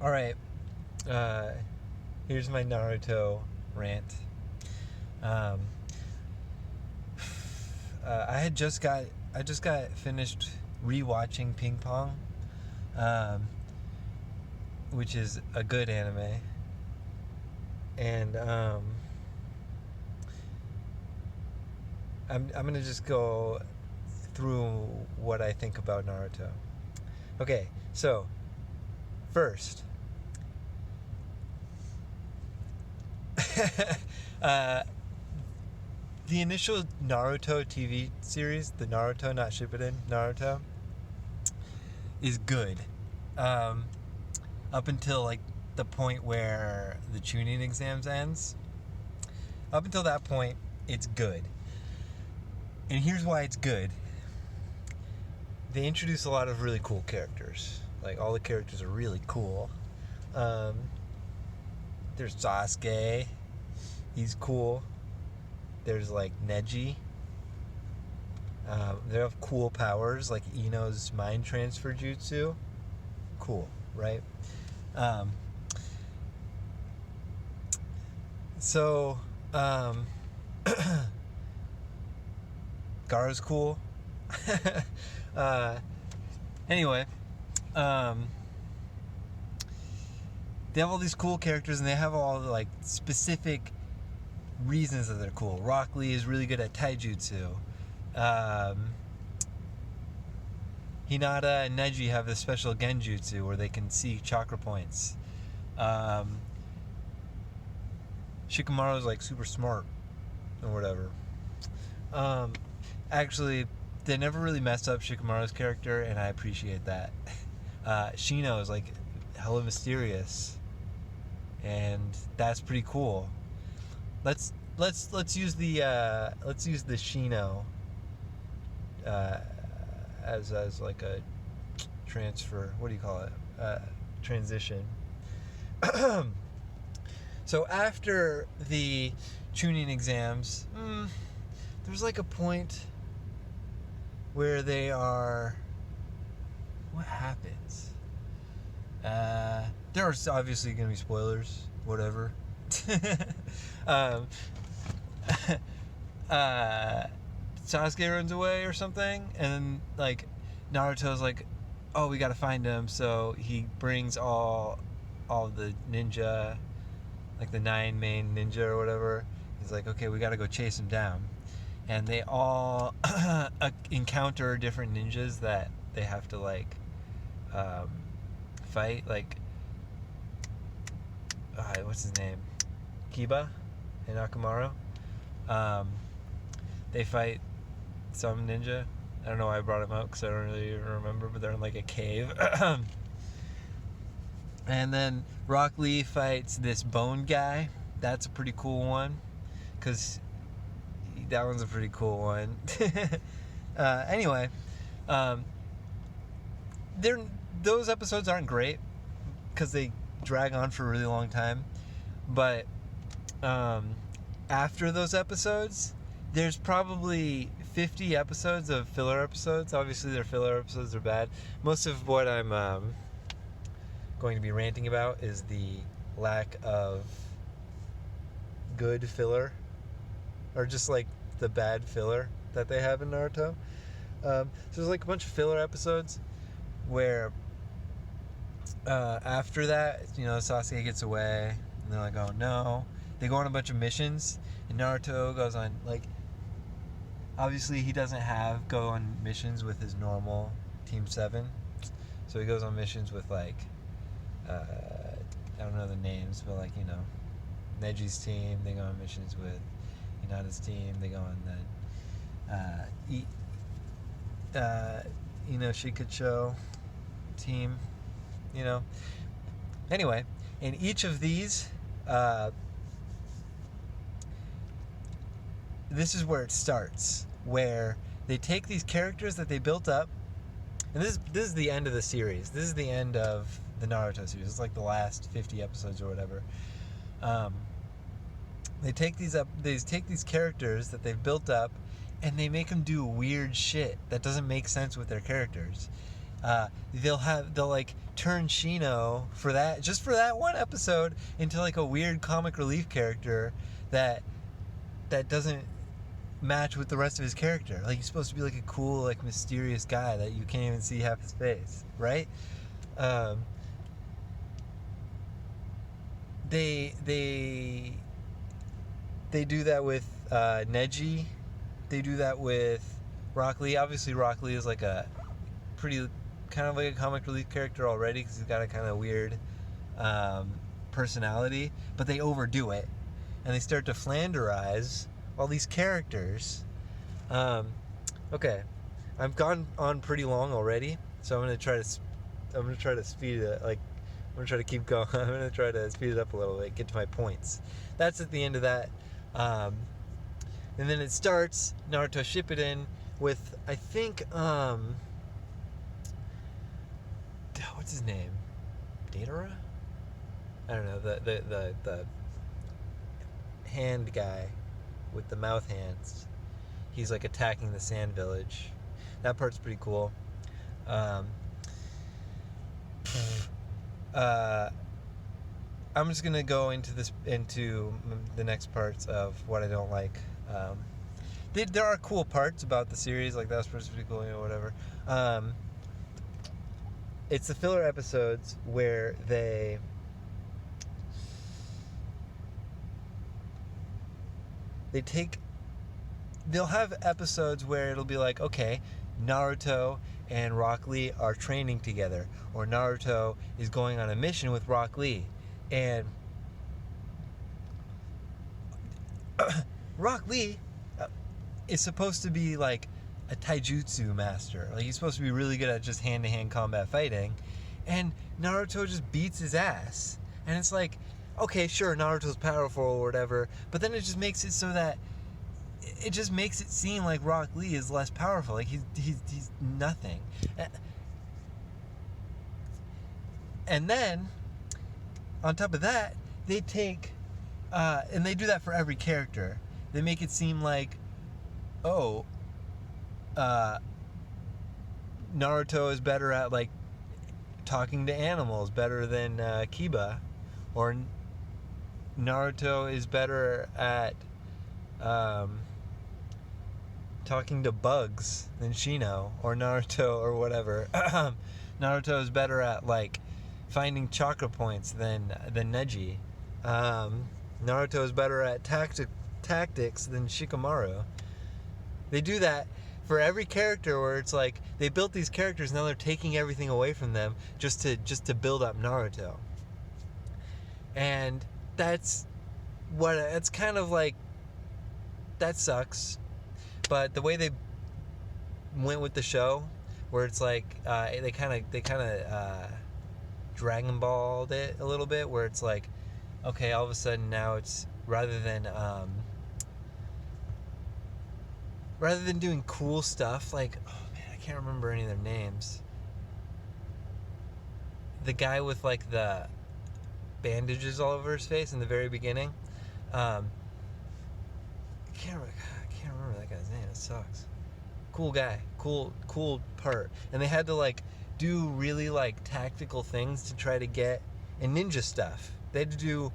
All right. Uh, Here's my Naruto rant. Um, I just got finished rewatching Ping Pong, um, which is a good anime, and I'm gonna just go through what I think about Naruto. Okay, so first, uh, the initial Naruto TV series, the Naruto not Shippuden Naruto, is good. Um, Up until like the point where the tuning exams ends. Up until that point, it's good. And here's why it's good. They introduce a lot of really cool characters. Like all the characters are really cool. Um, there's Sasuke. He's cool. There's like Neji. They have cool powers like Ino's mind transfer jutsu. Cool, right? Um, so, um, Gaara's cool. uh, anyway, um, they have all these cool characters, and they have all the, like, specific reasons that they're cool. Rock Lee is really good at taijutsu. Hinata and Neji have this special genjutsu where they can see chakra points. Shikamaru's like super smart or whatever. Actually, they never really messed up Shikamaru's character, and I appreciate that. Shino is like hella mysterious, and that's pretty cool. Let's use the Shino as like a transfer. What do you call it? Transition. So after the tuning exams, there's like a point where they are. What happens? There are obviously going to be spoilers. Whatever. Sasuke runs away or something, and then like Naruto's like, oh, we gotta find him, so he brings all the ninja, like the 9 main ninja or whatever. He's like, okay, we gotta go chase him down, and they all encounter different ninjas that they have to like fight. Like, what's his name? Kiba and Akamaru. They fight some ninja. I don't know why I brought him up because I don't really even remember, but they're in like a cave. And then Rock Lee fights this bone guy. That's a pretty cool one because that one's a pretty cool one. Anyway, those episodes aren't great because they drag on for a really long time. But after those episodes, there's probably 50 episodes of filler episodes. Obviously, their filler episodes are bad. Most of what I'm going to be ranting about is the lack of good filler, or just like the bad filler that they have in Naruto. So there's like a bunch of filler episodes where after that, Sasuke gets away, and they're like, oh no. They go on a bunch of missions, and Naruto goes on, like, obviously he doesn't go on missions with his normal Team 7, so he goes on missions with, like, I don't know the names, but, like, Neji's team. They go on missions with Hinata's team. They go on the Shikacho team, Anyway, in each of these, this is where it starts, where they take these characters that they built up, and this is the end of the series. This is the end of the Naruto series. It's like the last 50 episodes or whatever. They take these characters that they've built up, and they make them do weird shit that doesn't make sense with their characters. They'll like turn Shino for that one episode into like a weird comic relief character that doesn't match with the rest of his character. Like, he's supposed to be like a cool, like, mysterious guy that you can't even see half his face, right? They do that with Neji. They do that with Rock Lee. Obviously, Rock Lee is like a pretty kind of like a comic relief character already because he's got a kind of weird personality, but they overdo it and they start to Flanderize all these characters. Okay, I've gone on pretty long already, so I'm gonna try to speed it. Like, I'm gonna try to keep going. I'm gonna try to speed it up a little bit, get to my points. That's at the end of that, and then it starts Naruto Shippuden with, I think, what's his name? Datara? I don't know, the hand guy with the mouth hands. He's like attacking the sand village. That part's pretty cool. I'm just gonna go into the next parts of what I don't like. There are cool parts about the series, like that was pretty cool, you know, whatever. It's the filler episodes where they'll have episodes where it'll be like, okay, Naruto and Rock Lee are training together, or Naruto is going on a mission with Rock Lee, and Rock Lee is supposed to be like a taijutsu master. Like, he's supposed to be really good at just hand-to-hand combat fighting, and Naruto just beats his ass. And it's like, okay, sure, Naruto's powerful or whatever, but then it just makes it so that it just makes it seem like Rock Lee is less powerful. Like, he's nothing. And then on top of that, they take and they do that for every character. They make it seem like, oh, Naruto is better at, like, talking to animals better than Kiba, or Naruto is better at talking to bugs than Shino, or Naruto, or whatever. Naruto is better at, like, finding chakra points than Neji. Naruto is better at tactics than Shikamaru. They do that for every character, where it's like they built these characters, now they're taking everything away from them just to build up Naruto. And that's kind of like, that sucks. But the way they went with the show, where it's like they kind of Dragon Balled it a little bit, where it's like, okay, all of a sudden now it's rather than doing cool stuff, like, oh man, I can't remember any of their names. The guy with, like, the bandages all over his face in the very beginning. I can't remember that guy's name. It sucks. Cool guy. Cool part. And they had to, like, do really, like, tactical things to try to get, and ninja stuff. They had to do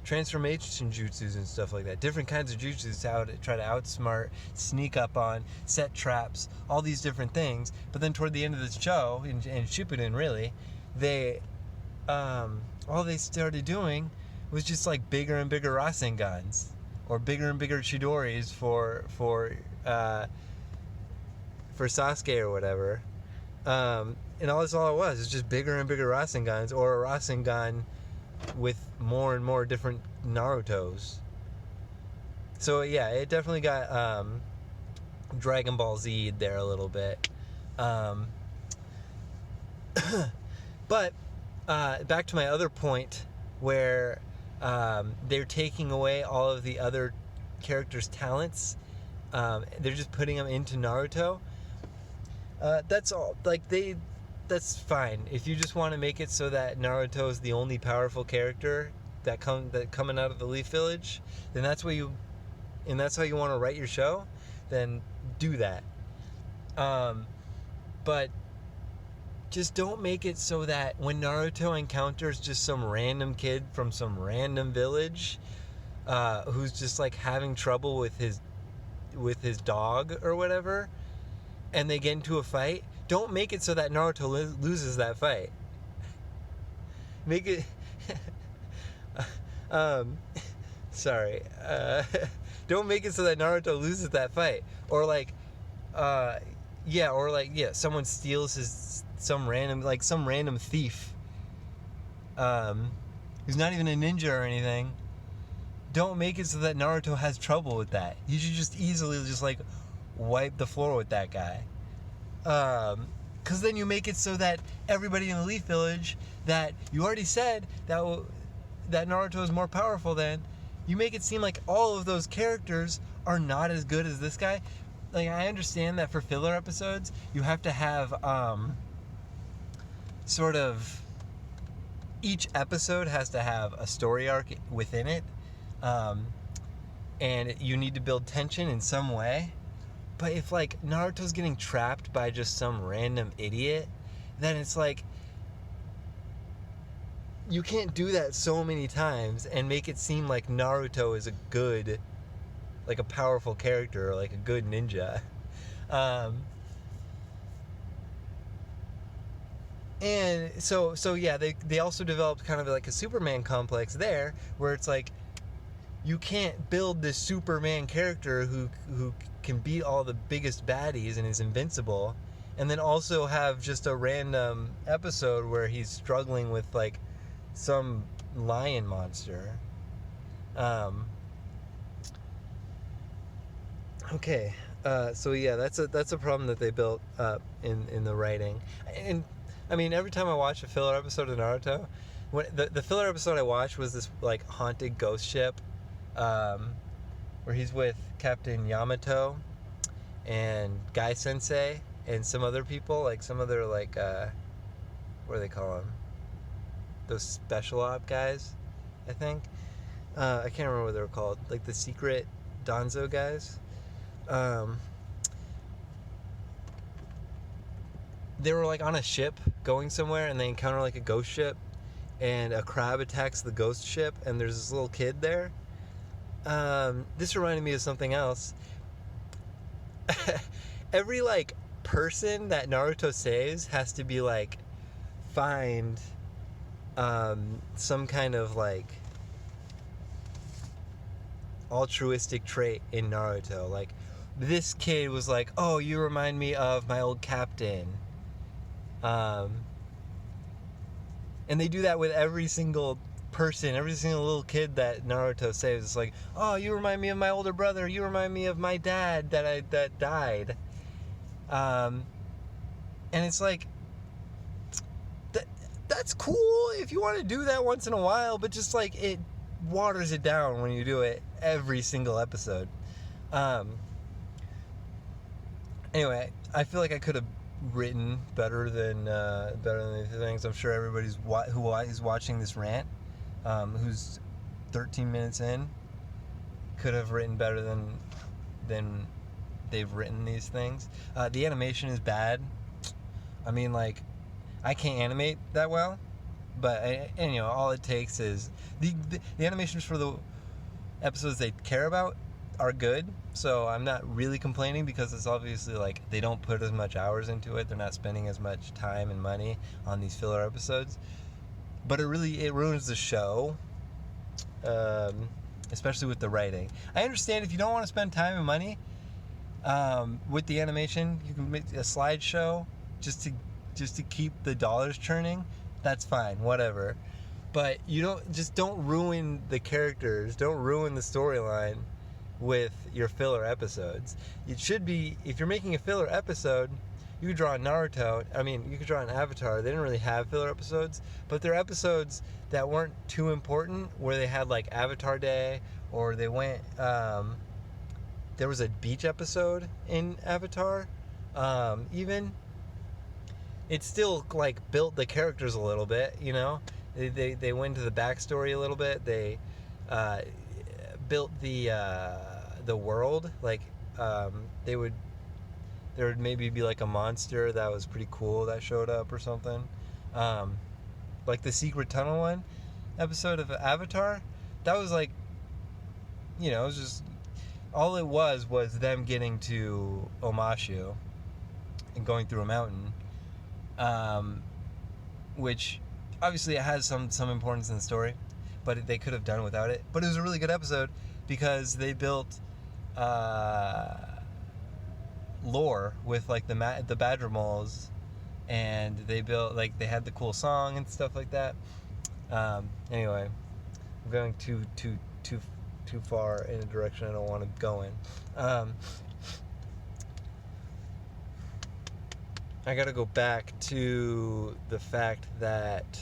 transformation jutsus and stuff like that. Different kinds of jutsus, how to try to outsmart, sneak up on, set traps, all these different things. But then toward the end of the show, in Shippuden really, all they started doing was just, like, bigger and bigger Rasengans, or bigger and bigger Chidoris for Sasuke or whatever. And all it was is just bigger and bigger Rasengans, or a Rasengan with more and more different Narutos. So yeah, it definitely got Dragon Ball Z there a little bit. But back to my other point, where they're taking away all of the other characters' talents. They're just putting them into Naruto. That's all. Like, that's fine. If you just want to make it so that Naruto is the only powerful character that coming out of the Leaf Village, then that's how you want to write your show, then do that. But just don't make it so that when Naruto encounters just some random kid from some random village, who's just like having trouble with his dog or whatever, and they get into a fight, don't make it so that Naruto loses that fight. Make it sorry. Don't make it so that Naruto loses that fight. Or like someone steals some random thief who's not even a ninja or anything. Don't make it so that Naruto has trouble with that. You should just easily just like wipe the floor with that guy. Because then you make it so that everybody in the Leaf Village that you already said that Naruto is more powerful than, you make it seem like all of those characters are not as good as this guy. Like, I understand that for filler episodes, you have to have sort of each episode has to have a story arc within it, and you need to build tension in some way. But if like Naruto's getting trapped by just some random idiot, then it's like you can't do that so many times and make it seem like Naruto is like a powerful character or like a good ninja. And so yeah, they also developed kind of like a Superman complex there, where it's like you can't build this Superman character who can beat all the biggest baddies and is invincible, and then also have just a random episode where he's struggling with like some lion monster. Okay, so yeah, that's a problem that they built in the writing. And I mean, every time I watch a filler episode of Naruto, when the filler episode I watched was this like haunted ghost ship, where he's with Captain Yamato and Guy Sensei and some other people, like some other like what do they call them? Those special op guys, I think. I can't remember what they were called, like the secret Danzo guys. They were like on a ship going somewhere, and they encounter like a ghost ship, and a crab attacks the ghost ship, and there's this little kid there. This reminded me of something else. Every like person that Naruto saves has to be like find some kind of like altruistic trait in Naruto. Like, this kid was like, oh, you remind me of my old captain. And they do that with every single person, every single little kid that Naruto saves. It's like, oh, you remind me of my older brother, you remind me of my dad that died. And it's like, that's cool if you want to do that once in a while, but just like it waters it down when you do it every single episode. Anyway, I feel like I could have written better than these things. I'm sure everybody's who is watching this rant, who's 13 minutes in, could have written better than they've written these things. The animation is bad. I mean, like, I can't animate that well, but and, you know, all it takes is the animations for the episodes they care about are good, so I'm not really complaining, because it's obviously like they don't put as much hours into it. They're not spending as much time and money on these filler episodes, but it ruins the show, especially with the writing. I understand if you don't want to spend time and money with the animation, you can make a slideshow just to keep the dollars churning. That's fine, whatever. But don't ruin the characters, don't ruin the storyline with your filler episodes. It should be, if you're making a filler episode, you could draw Naruto. I mean, you could draw an Avatar. They didn't really have filler episodes, but they're episodes that weren't too important, where they had like Avatar Day, or they went. There was a beach episode in Avatar. Even it still like built the characters a little bit, you know. They went into the backstory a little bit. They built the world. Like they would there would maybe be like a monster that was pretty cool that showed up or something. Um, like the Secret Tunnel one episode of Avatar, that was like, it was just, all it was them getting to Omashu and going through a mountain, which obviously it has some importance in the story, but they could have done without it. But it was a really good episode because they built lore with like the Badger moles, and they built, like, they had the cool song and stuff like that. Anyway, I'm going too far in a direction I don't want to go in. I gotta go back to the fact that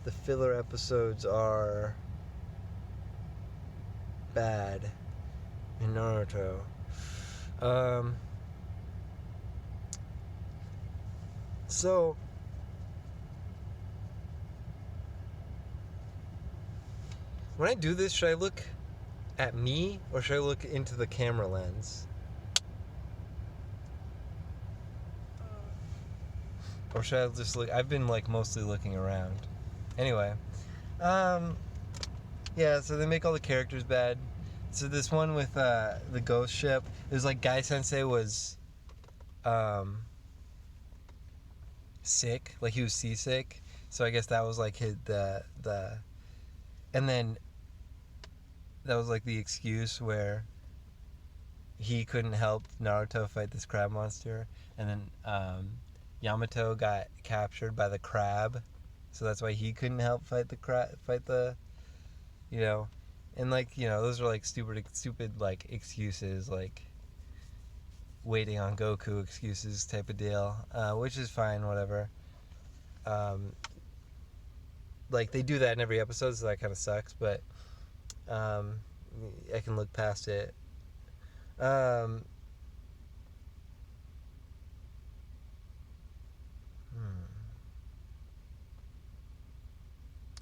the filler episodes are bad in Naruto. So when I do this, should I look at me or should I look into the camera lens? Or should I just look? I've been like mostly looking around. Anyway, yeah. So they make all the characters bad. So this one with the ghost ship, it was like Guy Sensei was sick, like he was seasick. So I guess that was like and then that was like the excuse where he couldn't help Naruto fight this crab monster, and then Yamato got captured by the crab, so that's why he couldn't help fight the and like, those are like stupid like excuses, like waiting on Goku excuses type of deal, which is fine, whatever. Like they do that in every episode, so that kind of sucks, but I can look past it.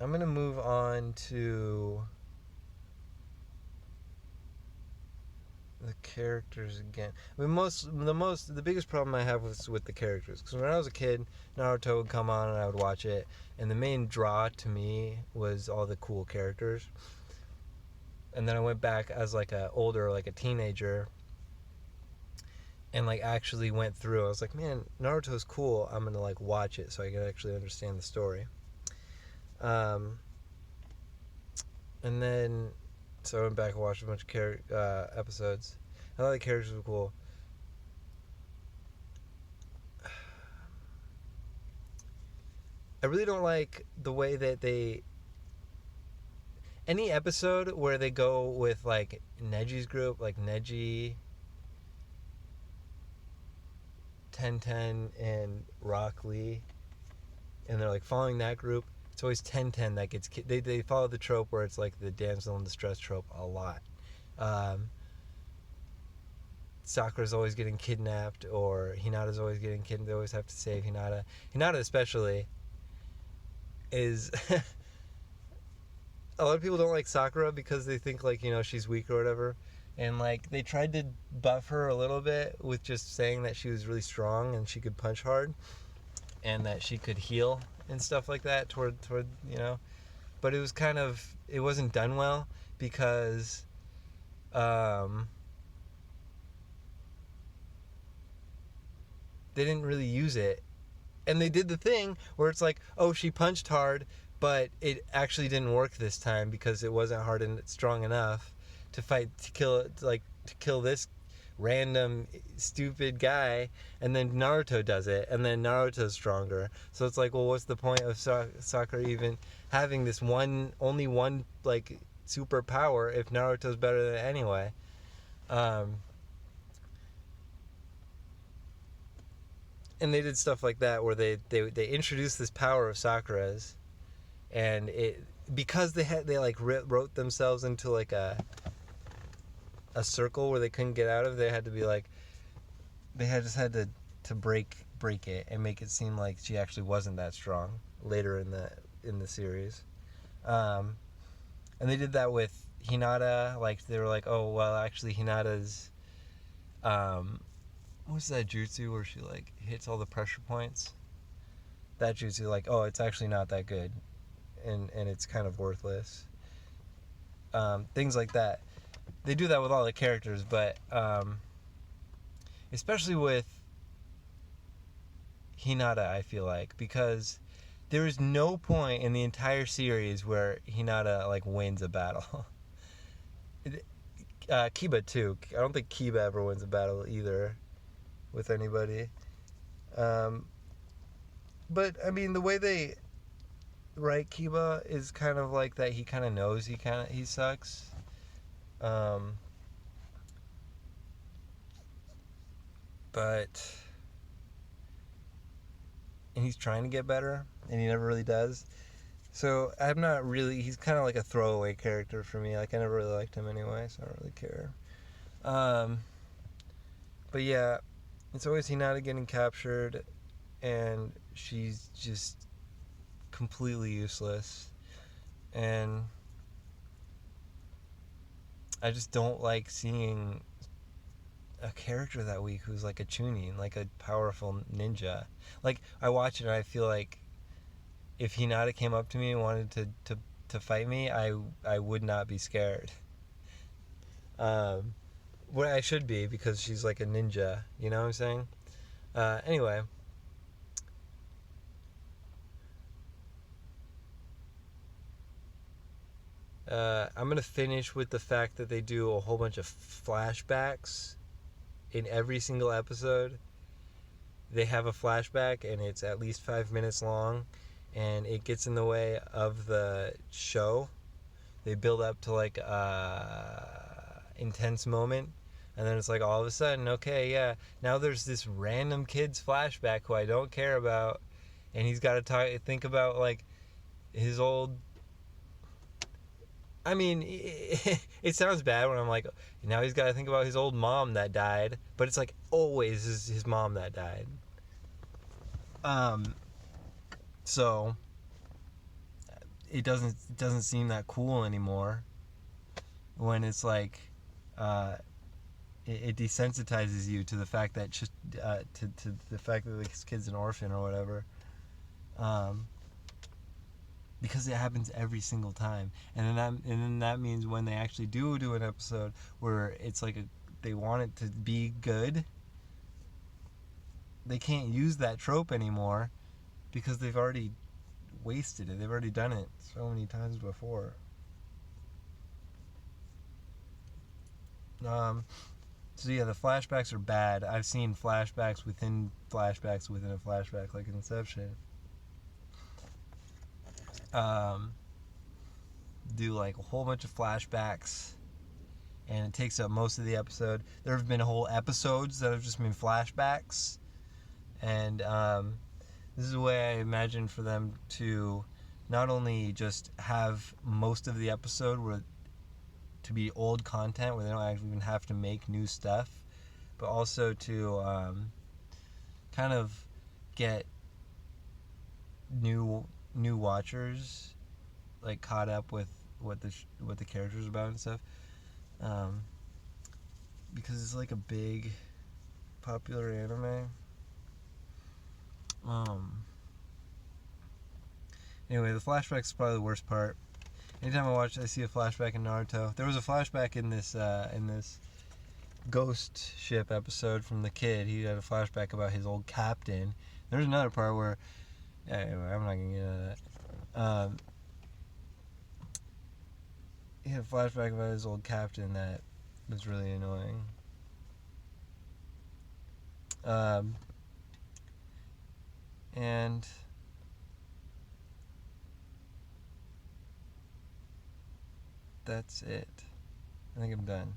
I'm gonna move on to the characters again. I mean, the biggest problem I have was with the characters, because when I was a kid, Naruto would come on and I would watch it, and the main draw to me was all the cool characters. And then I went back as like a teenager, and like actually went through. I was like, man, Naruto's cool. I'm gonna like watch it so I can actually understand the story. And then so I went back and watched a bunch of episodes. I thought the characters were cool. I really don't like the way that any episode where they go with like Neji's group, like Neji, Ten and Rock Lee, and they're like following that group. It's always Ten that gets they follow the trope where it's like the damsel in distress trope a lot. Sakura's always getting kidnapped, or Hinata's always getting kidnapped. They always have to save Hinata. Hinata especially is a lot of people don't like Sakura because they think like, she's weak or whatever. And like they tried to buff her a little bit with just saying that she was really strong and she could punch hard and that she could heal and stuff like that toward but it wasn't done well because they didn't really use it. And they did the thing where it's like, oh, she punched hard, but it actually didn't work this time because it wasn't hard and strong enough to kill this random stupid guy. And then Naruto does it, and then Naruto's stronger. So it's like, well, what's the point of Sakura even having this only one like superpower if Naruto's better than it anyway? And they did stuff like that where they introduced this power of Sakura's, and it because they like wrote themselves into like a circle where they couldn't get out of. They had to be like to break it and make it seem like she actually wasn't that strong later in the series. And they did that with Hinata. Like they were like, oh well, actually Hinata's what's that jutsu where she like hits all the pressure points? That jutsu, like, oh, it's actually not that good, and it's kind of worthless. Things like that. They do that with all the characters, but especially with Hinata, I feel like, because there is no point in the entire series where Hinata like wins a battle. Kiba too. I don't think Kiba ever wins a battle either with anybody. But I mean, the way they write Kiba is kind of like that. He kind of knows he sucks. But and he's trying to get better, and he never really does. So I'm not really. He's kind of like a throwaway character for me. Like I never really liked him anyway, so I don't really care. But yeah, it's always Hinata getting captured, and she's just completely useless. And I just don't like seeing a character that weak who's like a chunin, like a powerful ninja. Like I watch it and I feel like if Hinata came up to me and wanted to fight me, I would not be scared. What I should be, because she's like a ninja. You know what I'm saying? Anyway. I'm gonna finish with the fact that they do a whole bunch of flashbacks in every single episode. They have a flashback and it's at least 5 minutes long, and it gets in the way of the show. They build up to like a intense moment, and then it's like all of a sudden, okay, yeah, now there's this random kid's flashback who I don't care about, and he's got to think about like his old. I mean, it sounds bad when I'm like, now he's got to think about his old mom that died, but it's like always his mom that died. So it doesn't seem that cool anymore when it's like, it desensitizes you to the fact that to the fact that this kid's an orphan or whatever. Because it happens every single time, and then that means when they actually do an episode where it's like they want it to be good, they can't use that trope anymore because they've already wasted it. They've already done it so many times before. So yeah, the flashbacks are bad. I've seen flashbacks within a flashback, like Inception. Do like a whole bunch of flashbacks, and it takes up most of the episode. There have been whole episodes that have just been flashbacks, and this is the way I imagine for them to not only just have most of the episode where to be old content where they don't actually even have to make new stuff, but also to kind of get new watchers like caught up with what the characters are about and stuff, because it's like a big popular anime. Anyway, the flashback is probably the worst part. Anytime I see a flashback in Naruto. There was a flashback in this ghost ship episode from the kid. He had a flashback about his old captain. There's another part where, anyway, I'm not gonna get into that. He had a flashback about his old captain that was really annoying. And that's it. I think I'm done.